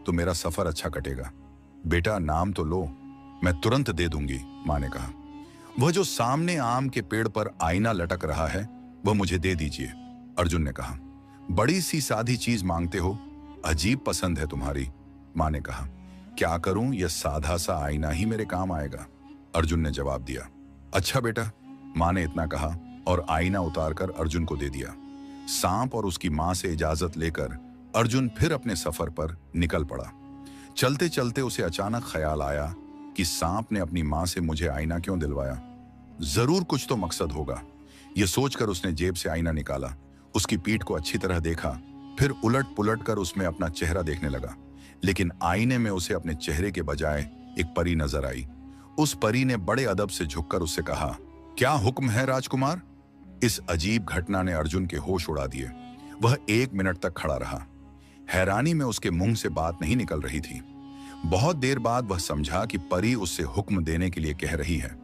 तो मेरा सफर अच्छा कटेगा। बेटा नाम तो लो, मैं तुरंत दे दूंगी, माँ ने कहा। वह जो सामने आम के पेड़ पर आईना लटक रहा है वह मुझे दे दीजिए, अर्जुन ने कहा। बड़ी सी सादी चीज मांगते हो, अजीब पसंद है तुम्हारी, माँ ने कहा। क्या करूं, यह साधा सा आईना ही मेरे काम आएगा, अर्जुन ने जवाब दिया। अच्छा बेटा, माँ ने इतना कहा और आईना उतारकर अर्जुन को दे दिया। सांप और उसकी माँ से इजाजत लेकर अर्जुन फिर अपने सफर पर निकल पड़ा। चलते चलते उसे अचानक ख्याल आया कि सांप ने अपनी माँ से मुझे आईना क्यों दिलवाया। जरूर कुछ तो मकसद होगा। यह सोचकर उसने जेब से आईना निकाला, उसकी पीठ को अच्छी तरह देखा, फिर उलट पुलट कर उसमें अपना चेहरा देखने लगा। लेकिन आईने में उसे अपने चेहरे के बजाय एक परी नजर आई। उस परी ने बड़े अदब से झुककर उससे कहा, क्या हुक्म है राजकुमार। इस अजीब घटना ने अर्जुन के होश उड़ा दिए। वह 1 मिनट तक खड़ा रहा। हैरानी में उसके मुंह से बात नहीं निकल रही थी। बहुत देर बाद वह समझा कि परी उससे हुक्म देने के लिए कह रही है।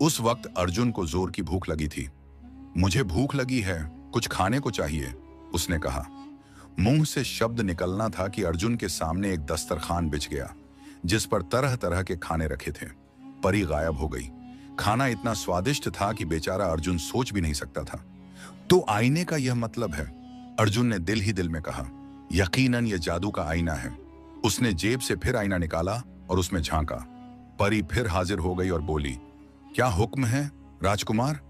उस वक्त अर्जुन को जोर की भूख लगी थी। मुझे भूख लगी है, कुछ खाने को चाहिए, उसने कहा। मुंह से शब्द निकलना था कि अर्जुन के सामने एक दस्तरखान बिछ गया, जिस पर तरह तरह के खाने रखे थे। परी गायब हो गई। खाना इतना स्वादिष्ट था कि बेचारा अर्जुन सोच भी नहीं सकता था। तो आईने का यह मतलब है, अर्जुन ने दिल ही दिल में कहा। यकीनन यह जादू का आईना है। उसने जेब से फिर आईना निकाला और उसमें झांका। परी फिर हाजिर हो गई और बोली, क्या हुक्म है राजकुमार।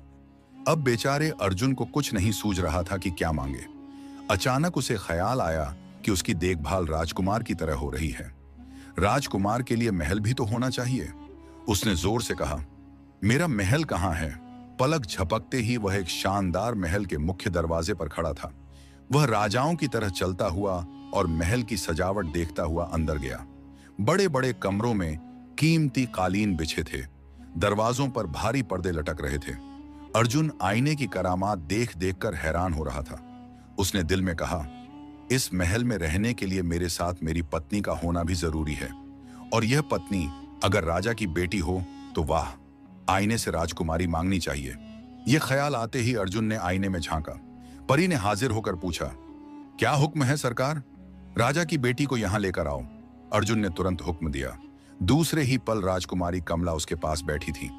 अब बेचारे अर्जुन को कुछ नहीं सूझ रहा था कि क्या मांगे। अचानक उसे ख्याल आया कि उसकी देखभाल राजकुमार की तरह हो रही है। राजकुमार के लिए महल भी तो होना चाहिए। उसने जोर से कहा, मेरा महल कहाँ है। पलक झपकते ही वह एक शानदार महल के मुख्य दरवाजे पर खड़ा था। वह राजाओं की तरह चलता हुआ और महल की सजावट देखता हुआ अंदर गया। बड़े बड़े कमरों में कीमती कालीन बिछे थे। दरवाजों पर भारी पर्दे लटक रहे थे। अर्जुन आईने की करामात देख देख कर हैरान हो रहा था। उसने दिल में कहा, इस महल में रहने के लिए मेरे साथ मेरी पत्नी का होना भी जरूरी है, और यह पत्नी अगर राजा की बेटी हो तो वाह, आईने से राजकुमारी मांगनी चाहिए। यह ख्याल आते ही अर्जुन ने आईने में झांका। परी ने हाजिर होकर पूछा, क्या हुक्म है सरकार। राजा की बेटी को यहां लेकर आओ। अर्जुन ने तुरंत हुक्म दिया। दूसरे ही पल राजकुमारी कमला उसके पास बैठी थी।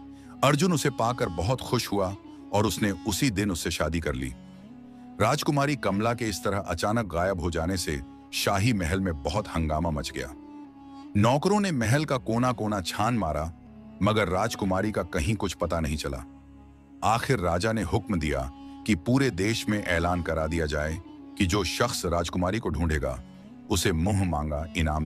अर्जुन उसे पाकर बहुत खुश हुआ और उसने उसी दिन उससे शादी कर ली। राजकुमारी कमला के इस तरह अचानक गायब हो जाने से शाही महल में बहुत हंगामा मच गया। नौकरों ने महल का कोना कोना छान मारा, मगर राजकुमारी का कहीं कुछ पता नहीं चला। आखिर राजा ने हुक्म दिया कि पूरे देश में ऐलान करा दिया जाए कि जो शख्स राजकुमारी को ढूंढेगा उसे मुंह मांगा इनाम